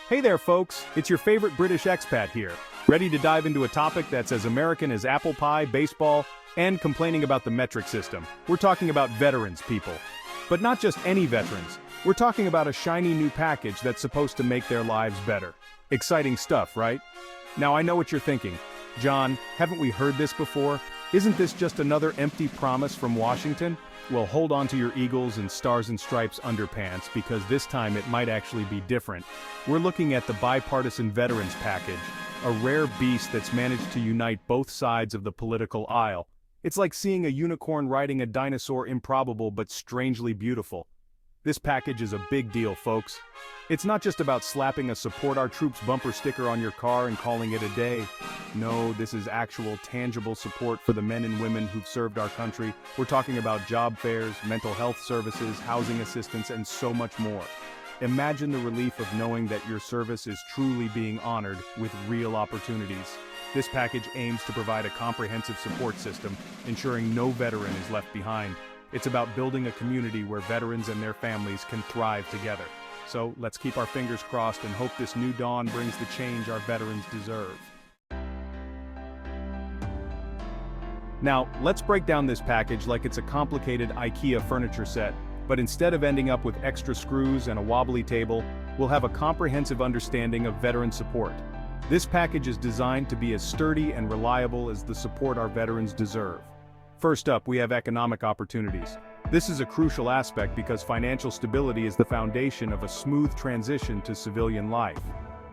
Hey there, folks, it's your favorite British expat here, ready to dive into a topic that's as American as apple pie, baseball, and complaining about the metric system. We're talking about veterans, people. But not just any veterans. We're talking about a shiny new package that's supposed to make their lives better. Exciting stuff, right? Now I know what you're thinking. John, haven't we heard this before? Isn't this just another empty promise from Washington? Well, hold on to your Eagles and Stars and Stripes underpants, because this time it might actually be different. We're looking at the Bipartisan Veterans Package, a rare beast that's managed to unite both sides of the political aisle. It's like seeing a unicorn riding a dinosaur, improbable but strangely beautiful. This package is a big deal, folks. It's not just about slapping a Support Our Troops bumper sticker on your car and calling it a day. No, this is actual, tangible support for the men and women who've served our country. We're talking about job fairs, mental health services, housing assistance, and so much more. Imagine the relief of knowing that your service is truly being honored with real opportunities. This package aims to provide a comprehensive support system, ensuring no veteran is left behind. It's about building a community where veterans and their families can thrive together. So let's keep our fingers crossed and hope this new dawn brings the change our veterans deserve. Now, let's break down this package like it's a complicated IKEA furniture set, but instead of ending up with extra screws and a wobbly table, we'll have a comprehensive understanding of veteran support. This package is designed to be as sturdy and reliable as the support our veterans deserve. First up, we have economic opportunities. This is a crucial aspect because financial stability is the foundation of a smooth transition to civilian life.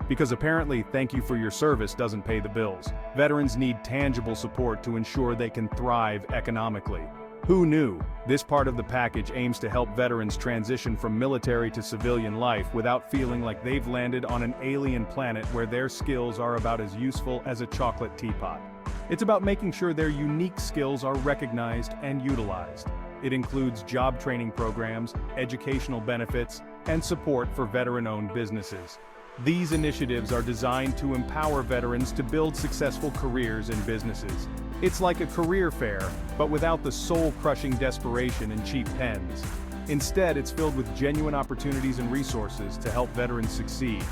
Because apparently, thank you for your service doesn't pay the bills. Veterans need tangible support to ensure they can thrive economically. Who knew? This part of the package aims to help veterans transition from military to civilian life without feeling like they've landed on an alien planet where their skills are about as useful as a chocolate teapot. It's about making sure their unique skills are recognized and utilized. It includes job training programs, educational benefits, and support for veteran-owned businesses. These initiatives are designed to empower veterans to build successful careers in businesses. It's like a career fair, but without the soul-crushing desperation and cheap pens. Instead, it's filled with genuine opportunities and resources to help veterans succeed.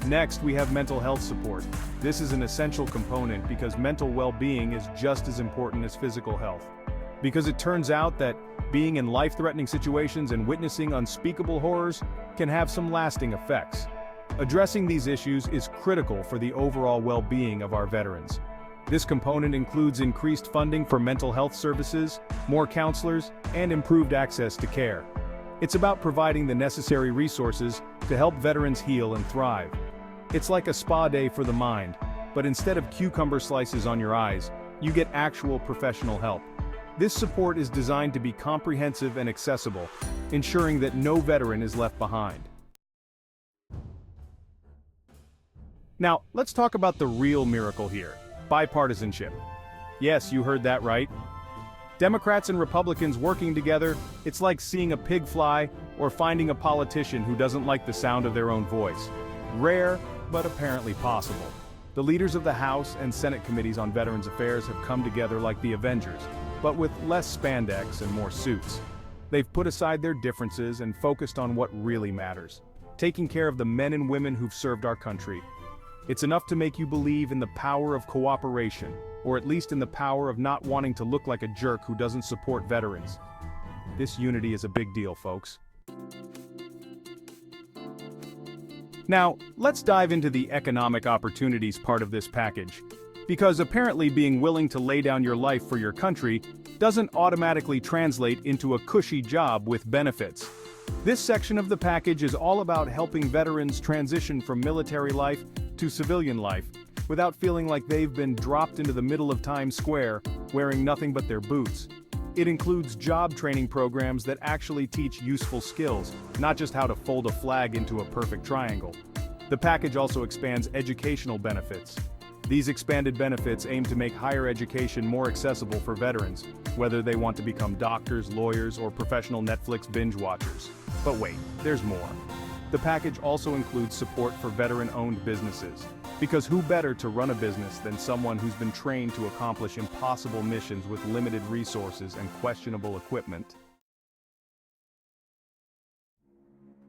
Next, we have mental health support. This is an essential component because mental well-being is just as important as physical health. Because it turns out that being in life-threatening situations and witnessing unspeakable horrors can have some lasting effects. Addressing these issues is critical for the overall well-being of our veterans. This component includes increased funding for mental health services, more counselors, and improved access to care. It's about providing the necessary resources to help veterans heal and thrive. It's like a spa day for the mind, but instead of cucumber slices on your eyes, you get actual professional help. This support is designed to be comprehensive and accessible, ensuring that no veteran is left behind. Now, let's talk about the real miracle here: bipartisanship. Yes, you heard that right. Democrats and Republicans working together, it's like seeing a pig fly or finding a politician who doesn't like the sound of their own voice. Rare, but apparently possible. The leaders of the House and Senate committees on Veterans Affairs have come together like the Avengers, but with less spandex and more suits. They've put aside their differences and focused on what really matters: taking care of the men and women who've served our country. It's enough to make you believe in the power of cooperation, or at least in the power of not wanting to look like a jerk who doesn't support veterans. This unity is a big deal, folks. Now, let's dive into the economic opportunities part of this package. Because apparently being willing to lay down your life for your country doesn't automatically translate into a cushy job with benefits. This section of the package is all about helping veterans transition from military life to civilian life without feeling like they've been dropped into the middle of Times Square wearing nothing but their boots. It includes job training programs that actually teach useful skills, not just how to fold a flag into a perfect triangle. The package also expands educational benefits. These expanded benefits aim to make higher education more accessible for veterans, whether they want to become doctors, lawyers, or professional Netflix binge watchers. But wait, there's more. The package also includes support for veteran-owned businesses. Because who better to run a business than someone who's been trained to accomplish impossible missions with limited resources and questionable equipment?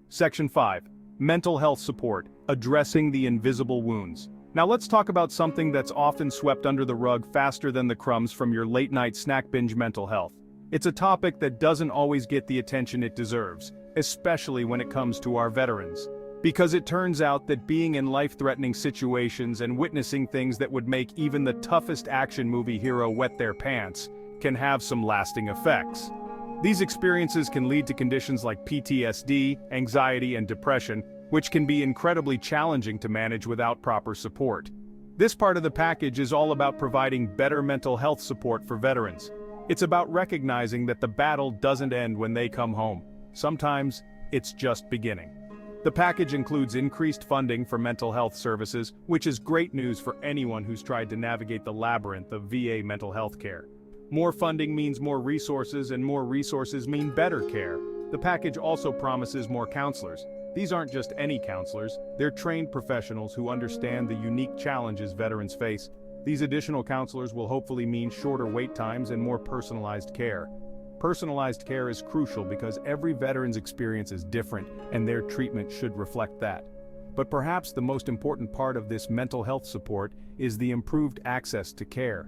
Section 5. Mental health support, addressing the invisible wounds. Now let's talk about something that's often swept under the rug faster than the crumbs from your late-night snack binge: mental health. It's a topic that doesn't always get the attention it deserves, especially when it comes to our veterans. Because it turns out that being in life-threatening situations and witnessing things that would make even the toughest action movie hero wet their pants can have some lasting effects. These experiences can lead to conditions like PTSD, anxiety, and depression, which can be incredibly challenging to manage without proper support. This part of the package is all about providing better mental health support for veterans. It's about recognizing that the battle doesn't end when they come home. Sometimes, it's just beginning. The package includes increased funding for mental health services, which is great news for anyone who's tried to navigate the labyrinth of VA mental health care. More funding means more resources, and more resources mean better care. The package also promises more counselors. These aren't just any counselors, they're trained professionals who understand the unique challenges veterans face. These additional counselors will hopefully mean shorter wait times and more personalized care. Personalized care is crucial because every veteran's experience is different, and their treatment should reflect that. But perhaps the most important part of this mental health support is the improved access to care.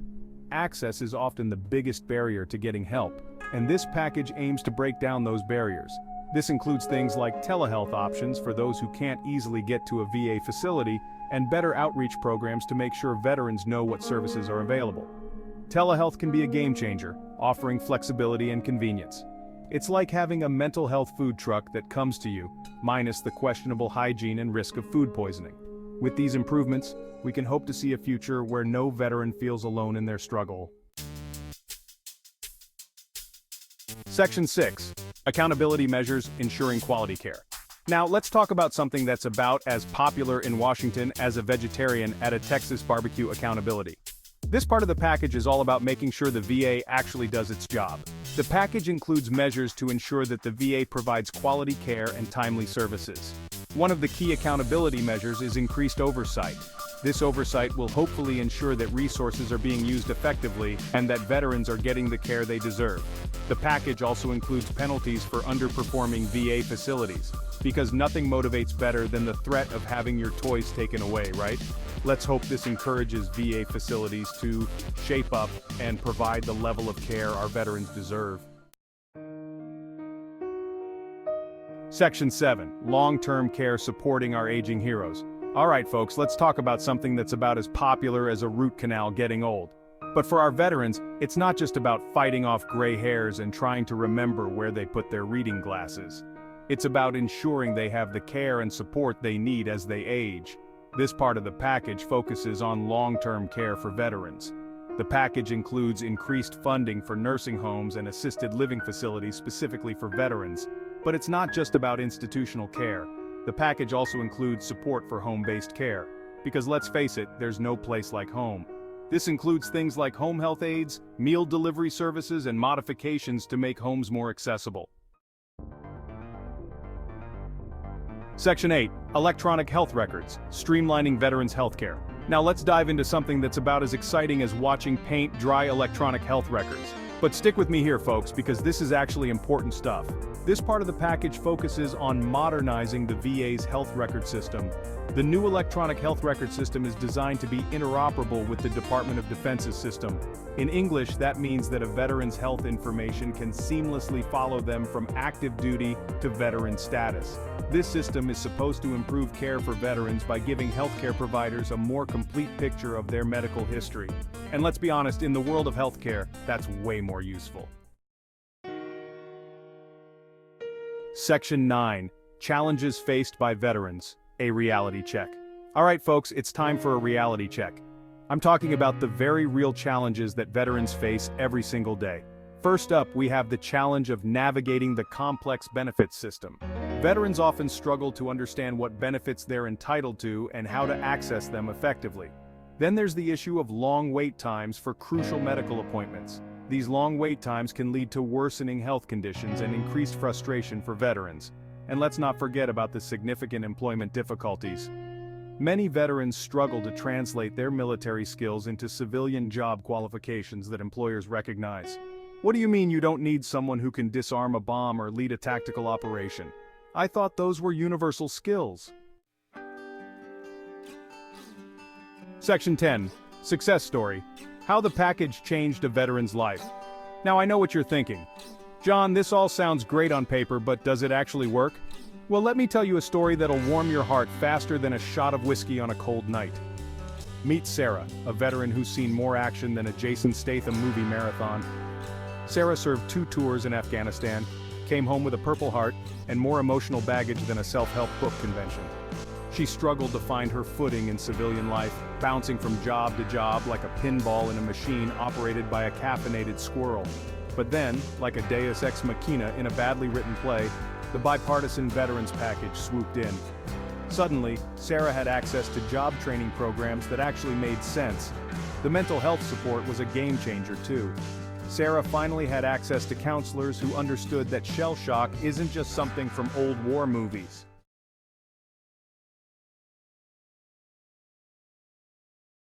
Access is often the biggest barrier to getting help, and this package aims to break down those barriers. This includes things like telehealth options for those who can't easily get to a VA facility, and better outreach programs to make sure veterans know what services are available. Telehealth can be a game changer, offering flexibility and convenience. It's like having a mental health food truck that comes to you, minus the questionable hygiene and risk of food poisoning. With these improvements, we can hope to see a future where no veteran feels alone in their struggle. Section 6. Accountability measures ensuring quality care. Now let's talk about something that's about as popular in Washington as a vegetarian at a Texas barbecue: accountability. This part of the package is all about making sure the VA actually does its job. The package includes measures to ensure that the VA provides quality care and timely services. One of the key accountability measures is increased oversight. This oversight will hopefully ensure that resources are being used effectively and that veterans are getting the care they deserve. The package also includes penalties for underperforming VA facilities, because nothing motivates better than the threat of having your toys taken away, right? Let's hope this encourages VA facilities to shape up and provide the level of care our veterans deserve. Section 7. Long-term care supporting our aging heroes. Alright folks, let's talk about something that's about as popular as a root canal getting old. But for our veterans, it's not just about fighting off gray hairs and trying to remember where they put their reading glasses. It's about ensuring they have the care and support they need as they age. This part of the package focuses on long-term care for veterans. The package includes increased funding for nursing homes and assisted living facilities specifically for veterans. But it's not just about institutional care. The package also includes support for home-based care. Because let's face it, there's no place like home. This includes things like home health aides, meal delivery services, and modifications to make homes more accessible. Section 8. Electronic health records, streamlining veterans' healthcare. Now let's dive into something that's about as exciting as watching paint dry: electronic health records. But stick with me here, folks, because this is actually important stuff. This part of the package focuses on modernizing the VA's health record system. The new electronic health record system is designed to be interoperable with the Department of Defense's system. In English, that means that a veteran's health information can seamlessly follow them from active duty to veteran status. This system is supposed to improve care for veterans by giving healthcare providers a more complete picture of their medical history. And let's be honest, in the world of healthcare, that's way more useful. Section 9. Challenges faced by veterans, a reality check. Alright folks, it's time for a reality check. I'm talking about the very real challenges that veterans face every single day. First up, we have the challenge of navigating the complex benefits system. Veterans often struggle to understand what benefits they're entitled to and how to access them effectively. Then there's the issue of long wait times for crucial medical appointments. These long wait times can lead to worsening health conditions and increased frustration for veterans. And let's not forget about the significant employment difficulties. Many veterans struggle to translate their military skills into civilian job qualifications that employers recognize. What do you mean you don't need someone who can disarm a bomb or lead a tactical operation? I thought those were universal skills. Section 10. Success Story. How the package changed a veteran's life. Now I know what you're thinking. John, this all sounds great on paper, but does it actually work? Well, let me tell you a story that'll warm your heart faster than a shot of whiskey on a cold night. Meet Sarah, a veteran who's seen more action than a Jason Statham movie marathon. Sarah served 2 tours in Afghanistan, came home with a Purple Heart, and more emotional baggage than a self-help book convention. She struggled to find her footing in civilian life, bouncing from job to job like a pinball in a machine operated by a caffeinated squirrel. But then, like a deus ex machina in a badly written play, the Bipartisan Veterans Package swooped in. Suddenly, Sarah had access to job training programs that actually made sense. The mental health support was a game changer too. Sarah finally had access to counselors who understood that shell shock isn't just something from old war movies.